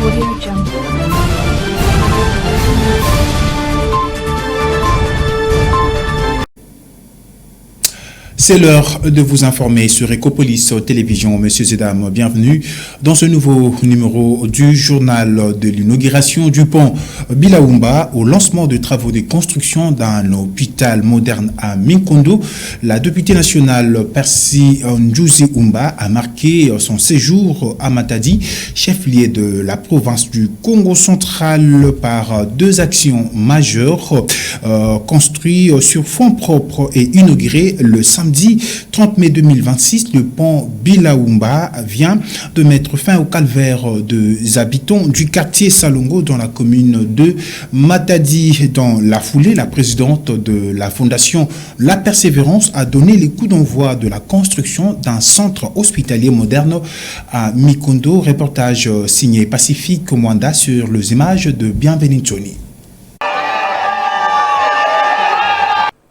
Audio Jungle. C'est l'heure de vous informer sur Ecopolis Télévision. Messieurs et dames, bienvenue dans ce nouveau numéro du journal de l'inauguration du pont Bilaoumba au lancement de travaux de construction d'un hôpital moderne à Minkondo. La députée nationale Percy Ndjouzi Oumba a marqué son séjour à Matadi, chef-lieu de la province du Congo central, par deux actions majeures construites sur fonds propres et inaugurées le samedi 30 mai 2026, le pont Bilaoumba vient de mettre fin au calvaire des habitants du quartier Salongo dans la commune de Matadi. Dans la foulée, la présidente de la fondation La Persévérance a donné les coups d'envoi de la construction d'un centre hospitalier moderne à Mikondo. Reportage signé Pacifique Mwanda sur les images de Bienvenue Tony.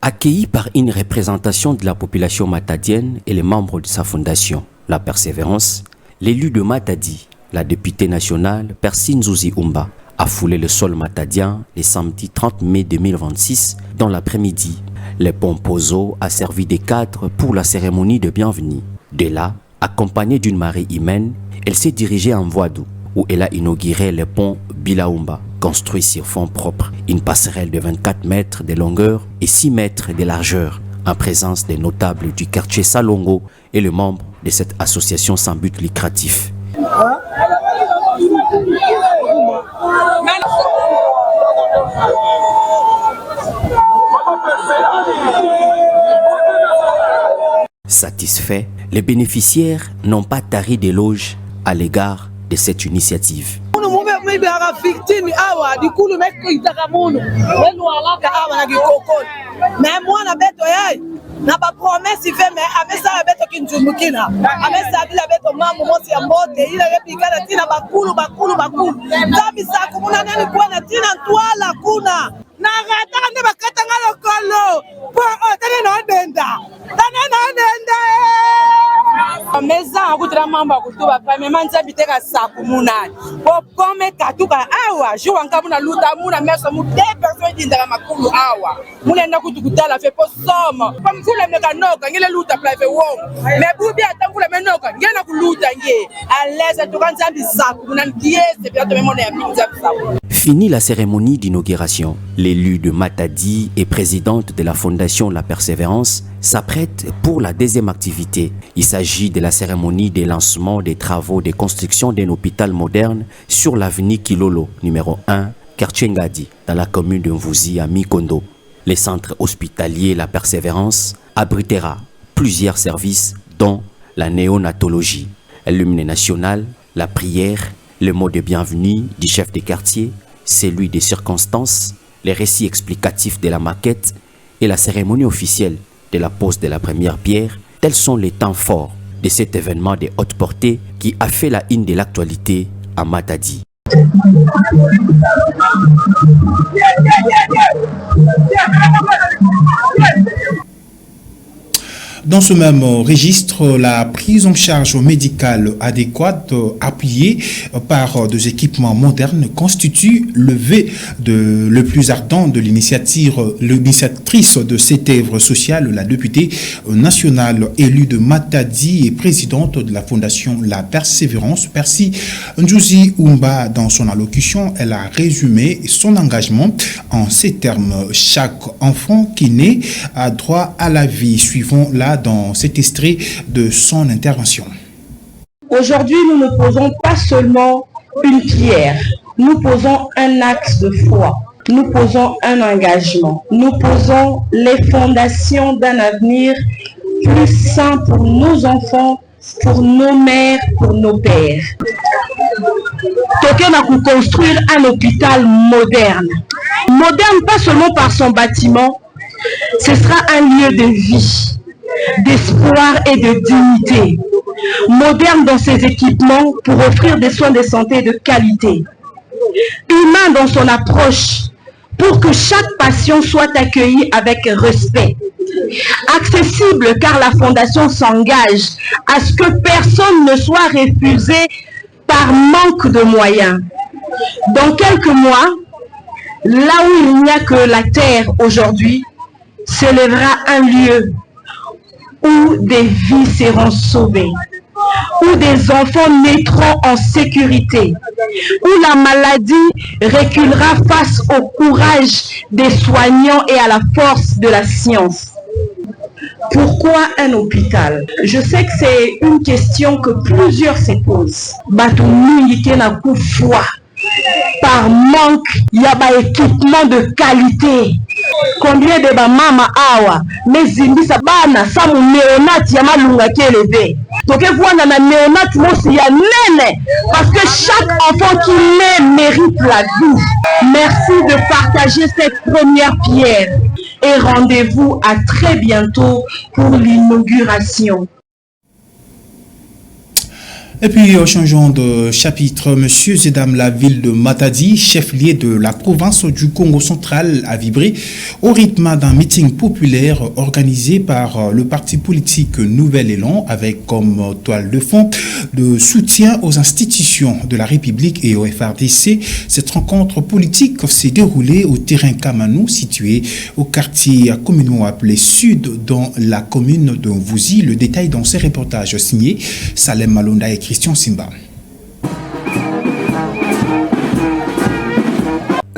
Accueilli par une représentation de la population matadienne et les membres de sa fondation, La Persévérance, l'élu de Matadi, la députée nationale Percy Ndjouzi Oumba, a foulé le sol matadien le samedi 30 mai 2026 dans l'après-midi. Le pont Pozo a servi de cadre pour la cérémonie de bienvenue. De là, accompagnée d'une marée humaine, elle s'est dirigée en Voadou, où elle a inauguré le pont Bilaoumba, construit sur fonds propres, une passerelle de 24 mètres de longueur et 6 mètres de largeur, en présence des notables du quartier Salongo et le membre de cette association sans but lucratif. Satisfaits, les bénéficiaires n'ont pas tari d'éloges à l'égard de cette initiative. Na ba promesse fait mais avec ça beto kinjumukina avec ça bila beto mamu mosi ya mbote ile repikana tina bakulu zabi sa kumuna nani kwa na tina twala kuna na gata ne bakata ngalo kolo po tane no denda meza akutra mamba kutuba pa me manza biteka saku munani po kome katuka awa jo wangabu na luta muna meso mu de personnes dinda makulu awa muna na kutukutala fe po somo pa mfula mekanoka ngile luta pla fe wo me bubi atangula menoka ngena kuluta nge aleza tukanza bisaku munani kiese biato memona ya pinza bisaku. Fini la cérémonie d'inauguration, l'élu de Matadi et présidente de la fondation La Persévérance s'apprête pour la deuxième activité. Il s'agit de la cérémonie de lancement des travaux de construction d'un hôpital moderne sur l'avenue Kilolo, numéro 1, quartier Ngadi, dans la commune de Mvouzi à Mikondo. Le centre hospitalier La Persévérance abritera plusieurs services, dont la néonatologie, l'hymne national, la prière, le mot de bienvenue du chef de quartier, celui des circonstances, les récits explicatifs de la maquette et la cérémonie officielle de la pose de la première pierre. Tels sont les temps forts de cet événement de haute portée qui a fait la une de l'actualité à Matadi. Dans ce même registre, la prise en charge médicale adéquate appuyée par des équipements modernes constitue le vœu le plus ardent de l'initiatrice de cette œuvre sociale, la députée nationale élue de Matadi et présidente de la fondation La Persévérance, Percy Ndjouzi Oumba. Dans son allocution, elle a résumé son engagement en ces termes: chaque enfant qui naît a droit à la vie. Suivons là dans cet extrait de son intervention. Aujourd'hui, nous ne posons pas seulement une pierre, nous posons un axe de foi, nous posons un engagement, nous posons les fondations d'un avenir plus sain pour nos enfants, pour nos mères, pour nos pères. Token a construire un hôpital moderne. Moderne pas seulement par son bâtiment, ce sera un lieu de vie, d'espoir et de dignité. Moderne dans ses équipements pour offrir des soins de santé de qualité. Humain dans son approche pour que chaque patient soit accueilli avec respect. Accessible car la Fondation s'engage à ce que personne ne soit refusé par manque de moyens. Dans quelques mois, là où il n'y a que la terre aujourd'hui, s'élèvera un lieu où des vies seront sauvées, où des enfants naîtront en sécurité, où la maladie reculera face au courage des soignants et à la force de la science. Pourquoi un hôpital? Je sais que c'est une question que plusieurs se posent. Par manque, il y a un équipement de qualité. Combien de mama awa mais zimbisa bana samu néonat ya malunga qui élevé. Donc voilà na néonat mosi ya nene parce que chaque enfant qui naît mérite la vie. Merci de partager cette première pierre et rendez-vous à très bientôt pour l'inauguration. Et puis, changeons de chapitre, Monsieur Zedam, la ville de Matadi, chef-lieu de la province du Congo central, a vibré au rythme d'un meeting populaire organisé par le parti politique Nouvel Élan avec comme toile de fond le soutien aux institutions de la République et au FRDC. Cette rencontre politique s'est déroulée au terrain Kamanou, situé au quartier communément appelé Sud, dans la commune de Mvouzi. Le détail dans ces reportages signés Salem Malonda et Christian Simba.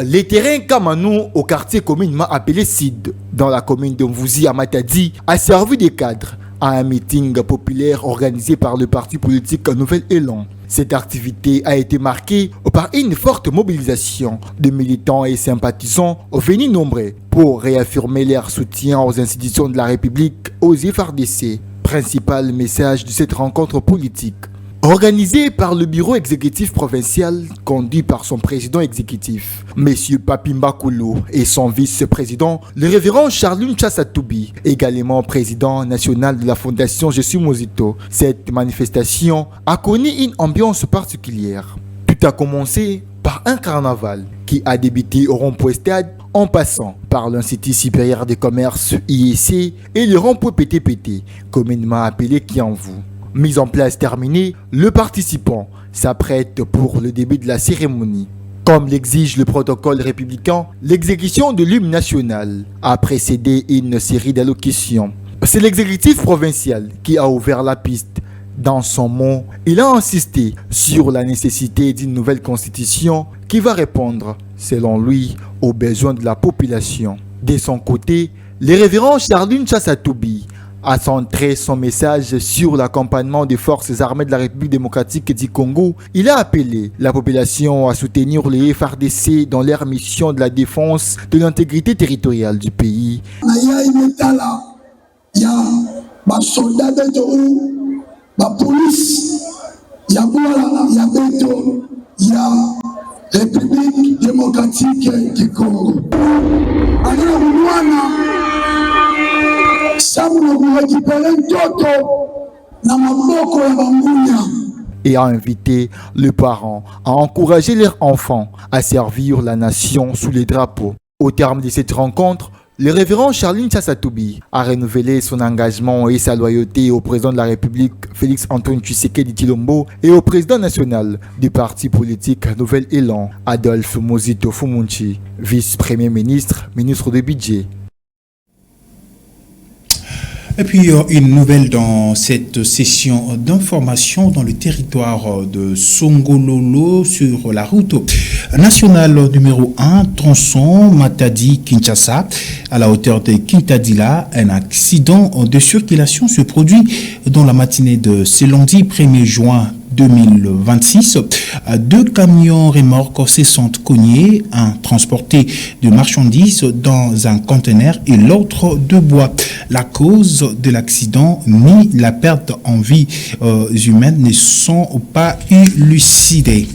Les terrains Kamanou au quartier communément appelé Sid, dans la commune de Mvouzi à Matadi, a servi de cadre à un meeting populaire organisé par le parti politique Nouvel Élan. Cette activité a été marquée par une forte mobilisation de militants et sympathisants venus nombreux pour réaffirmer leur soutien aux institutions de la République, aux FRDC. Principal message de cette rencontre politique. Organisé par le bureau exécutif provincial, conduit par son président exécutif, M. Papimba Koulou, et son vice-président, le révérend Charlune Chassatoubi, également président national de la fondation Je suis Mozito. Cette manifestation a connu une ambiance particulière. Tout a commencé par un carnaval qui a débuté au rond-point Stade en passant par l'Institut supérieur des commerces IEC et le rond-point PTPT, communément appelé Kianvou. Mise en place terminée, le participant s'apprête pour le début de la cérémonie. Comme l'exige le protocole républicain, l'exécution de l'hymne national a précédé une série d'allocutions. C'est l'exécutif provincial qui a ouvert la piste. Dans son mot, il a insisté sur la nécessité d'une nouvelle constitution qui va répondre, selon lui, aux besoins de la population. De son côté, le révérend Charlune Chassatoubi a centré son message sur l'accompagnement des forces armées de la République démocratique du Congo. Il a appelé la population à soutenir les FRDC dans leur mission de la défense de l'intégrité territoriale du pays. République démocratique du Congo. Et a invité les parents à encourager leurs enfants à servir la nation sous les drapeaux. Au terme de cette rencontre, le révérend Charlune Chassatoubi a renouvelé son engagement et sa loyauté au président de la République Félix Antoine Tshisekedi Tshilombo et au président national du parti politique Nouvel Élan Adolphe Mozito Fumunchi, vice-premier ministre, ministre du budget. Et puis, une nouvelle dans cette session d'information dans le territoire de Songololo sur la route nationale numéro 1, tronçon Matadi-Kinshasa, à la hauteur de Kintadila. Un accident de circulation se produit dans la matinée de ce lundi 1er juin 2026. Deux camions remorques se sont cognés, un transporté de marchandises dans un conteneur et l'autre de bois. La cause de l'accident ni la perte en vie humaine ne sont pas élucidées.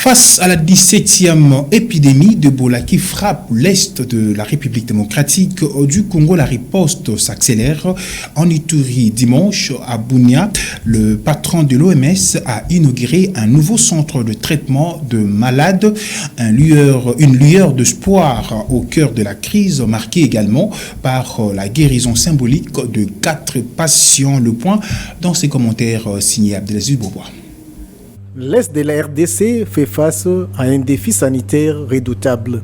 Face à la 17e épidémie d'Ebola qui frappe l'Est de la République démocratique du Congo, la riposte s'accélère. En Ituri, dimanche, à Bunia, le patron de l'OMS a inauguré un nouveau centre de traitement de malades, une lueur d'espoir au cœur de la crise, marquée également par la guérison symbolique de 4 patients. Le point dans ses commentaires signés Abdelaziz Bobois. L'Est de la RDC fait face à un défi sanitaire redoutable.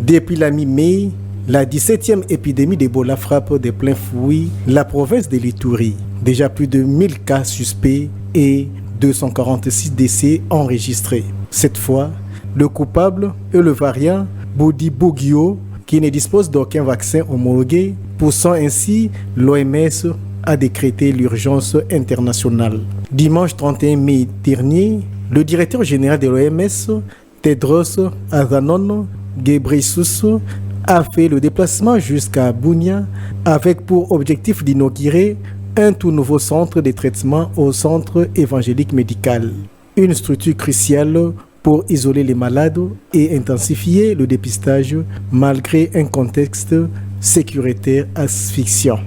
Depuis la mi-mai, la 17e épidémie d'Ebola frappe de plein fouet la province de l'Ituri. Déjà plus de 1000 cas suspects et 246 décès enregistrés. Cette fois, le coupable est le variant Bundibugyo qui ne dispose d'aucun vaccin homologué, poussant ainsi l'OMS à décréter l'urgence internationale. Dimanche 31 mai dernier, le directeur général de l'OMS, Tedros Adhanom Ghebreyesus, a fait le déplacement jusqu'à Bunia avec pour objectif d'inaugurer un tout nouveau centre de traitement au centre évangélique médical. Une structure cruciale pour isoler les malades et intensifier le dépistage malgré un contexte sécuritaire asphyxiant.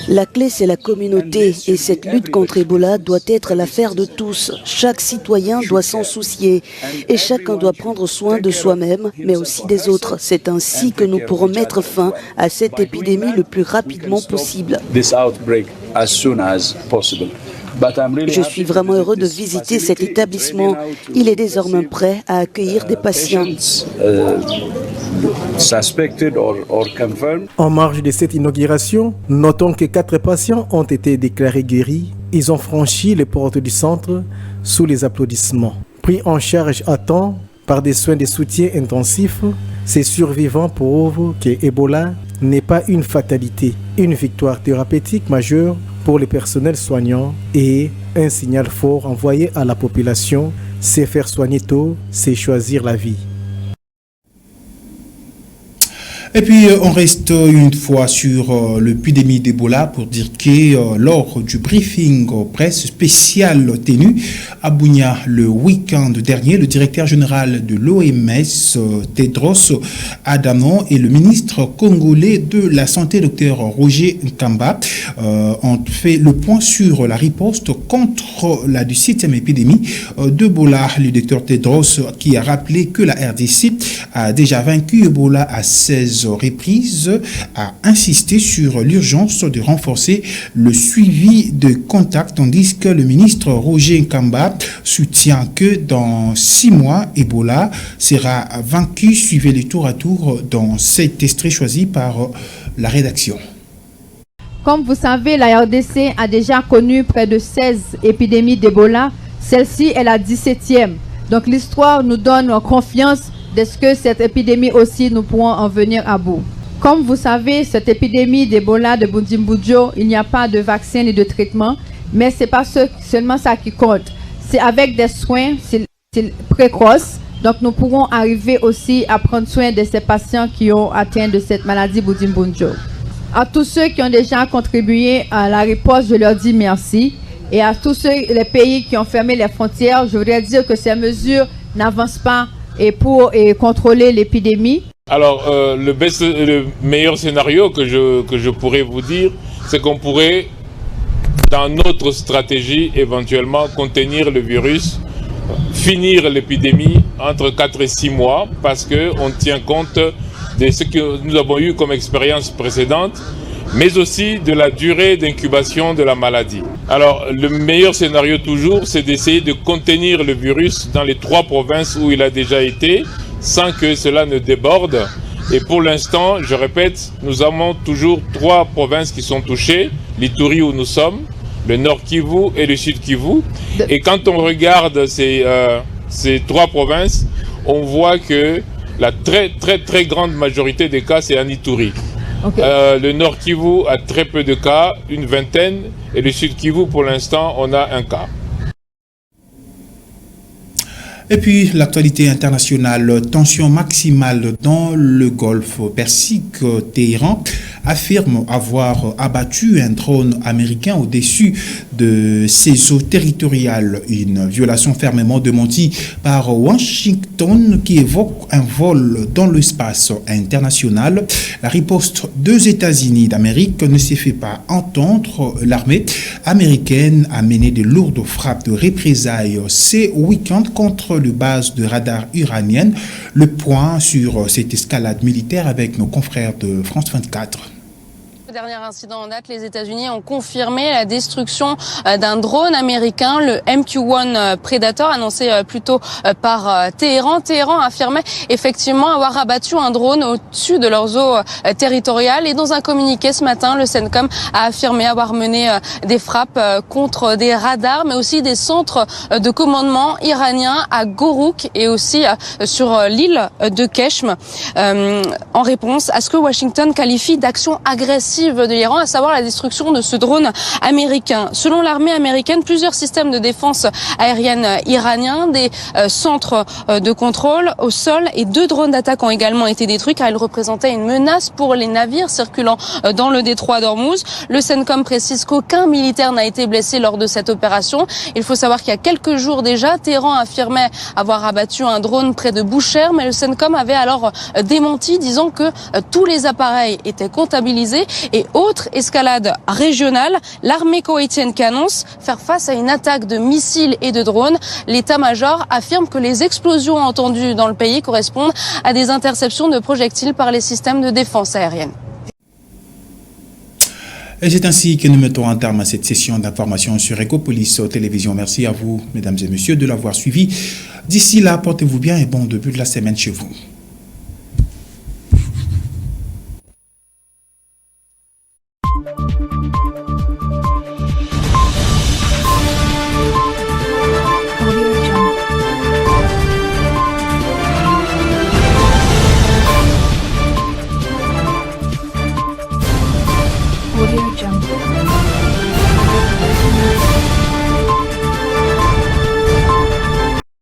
La clé, c'est la communauté et cette lutte contre Ebola doit être l'affaire de tous. Chaque citoyen doit s'en soucier et chacun doit prendre soin de soi-même, mais aussi des autres. C'est ainsi que nous pourrons mettre fin à cette épidémie le plus rapidement possible. Je suis vraiment heureux de visiter cet établissement. Il est désormais prêt à accueillir des patients. En marge de cette inauguration, notons que 4 patients ont été déclarés guéris. Ils ont franchi les portes du centre sous les applaudissements. Pris en charge à temps par des soins de soutien intensifs, ces survivants prouvent que Ebola n'est pas une fatalité, une victoire thérapeutique majeure pour les personnels soignants et un signal fort envoyé à la population, c'est faire soigner tôt, c'est choisir la vie. Et puis, on reste une fois sur l'épidémie d'Ebola pour dire que lors du briefing presse spécial tenu à Bunia le week-end dernier, le directeur général de l'OMS, Tedros Adhanom, et le ministre congolais de la Santé, Dr Roger Nkamba, ont fait le point sur la riposte contre la 17e épidémie d'Ebola. Le docteur Tedros qui a rappelé que la RDC a déjà vaincu Ebola à 16 reprises, a insisté sur l'urgence de renforcer le suivi de contacts, tandis que le ministre Roger Nkamba soutient que dans 6 mois, Ebola sera vaincu. Suivez les tour à tour dans cet extrait choisi par la rédaction. Comme vous savez, la RDC a déjà connu près de 16 épidémies d'Ebola. Celle-ci est la 17e. Donc l'histoire nous donne confiance de ce que cette épidémie aussi, nous pourrons en venir à bout. Comme vous savez, cette épidémie d'Ebola de Bundibugyo, il n'y a pas de vaccin ni de traitement, mais ce n'est pas seulement ça qui compte. C'est avec des soins précoces, donc nous pourrons arriver aussi à prendre soin de ces patients qui ont atteint de cette maladie Bundibugyo. À tous ceux qui ont déjà contribué à la riposte, je leur dis merci. Et à tous les pays qui ont fermé les frontières, je voudrais dire que ces mesures n'avancent pas pour contrôler l'épidémie. Alors, le meilleur scénario que je pourrais vous dire, c'est qu'on pourrait, dans notre stratégie, éventuellement contenir le virus, finir l'épidémie entre 4 et 6 mois, parce qu'on tient compte de ce que nous avons eu comme expérience précédente, mais aussi de la durée d'incubation de la maladie. Alors, le meilleur scénario toujours, c'est d'essayer de contenir le virus dans les 3 provinces où il a déjà été, sans que cela ne déborde. Et pour l'instant, je répète, nous avons toujours 3 provinces qui sont touchées, l'Ituri où nous sommes, le Nord Kivu et le Sud Kivu. Et quand on regarde ces 3 provinces, on voit que la très grande majorité des cas, c'est en Ituri. Okay. Le Nord Kivu a très peu de cas, une vingtaine, et le Sud Kivu, pour l'instant, on a un cas. Et puis, l'actualité internationale, tension maximale dans le Golfe Persique. Téhéran affirme avoir abattu un drone américain au-dessus de ses eaux territoriales. Une violation fermement démentie par Washington qui évoque un vol dans l'espace international. La riposte des États-Unis d'Amérique ne s'est fait pas entendre. L'armée américaine a mené de lourdes frappes de représailles ces week-ends contre les bases de radar iraniennes. Le point sur cette escalade militaire avec nos confrères de France 24. Dernier incident en date, les États-Unis ont confirmé la destruction d'un drone américain, le MQ-1 Predator, annoncé plus tôt par Téhéran. Téhéran affirmait effectivement avoir abattu un drone au-dessus de leurs eaux territoriales. Et dans un communiqué ce matin, le CENTCOM a affirmé avoir mené des frappes contre des radars, mais aussi des centres de commandement iraniens à Gourouk et aussi sur l'île de Keshm, en réponse à ce que Washington qualifie d'action agressive de l'Iran, à savoir la destruction de ce drone américain. Selon l'armée américaine, plusieurs systèmes de défense aérienne iraniens, des centres de contrôle au sol et 2 drones d'attaque ont également été détruits car ils représentaient une menace pour les navires circulant dans le détroit d'Ormuz. Le CENTCOM précise qu'aucun militaire n'a été blessé lors de cette opération. Il faut savoir qu'il y a quelques jours déjà, Téhéran affirmait avoir abattu un drone près de Boucher, mais le CENTCOM avait alors démenti, disant que tous les appareils étaient comptabilisés. Et autre escalade régionale, l'armée koweïtienne qui annonce faire face à une attaque de missiles et de drones. L'état-major affirme que les explosions entendues dans le pays correspondent à des interceptions de projectiles par les systèmes de défense aérienne. Et c'est ainsi que nous mettons un terme à cette session d'information sur Ecopolis Télévision. Merci à vous, mesdames et messieurs, de l'avoir suivi. D'ici là, portez-vous bien et bon début de la semaine chez vous.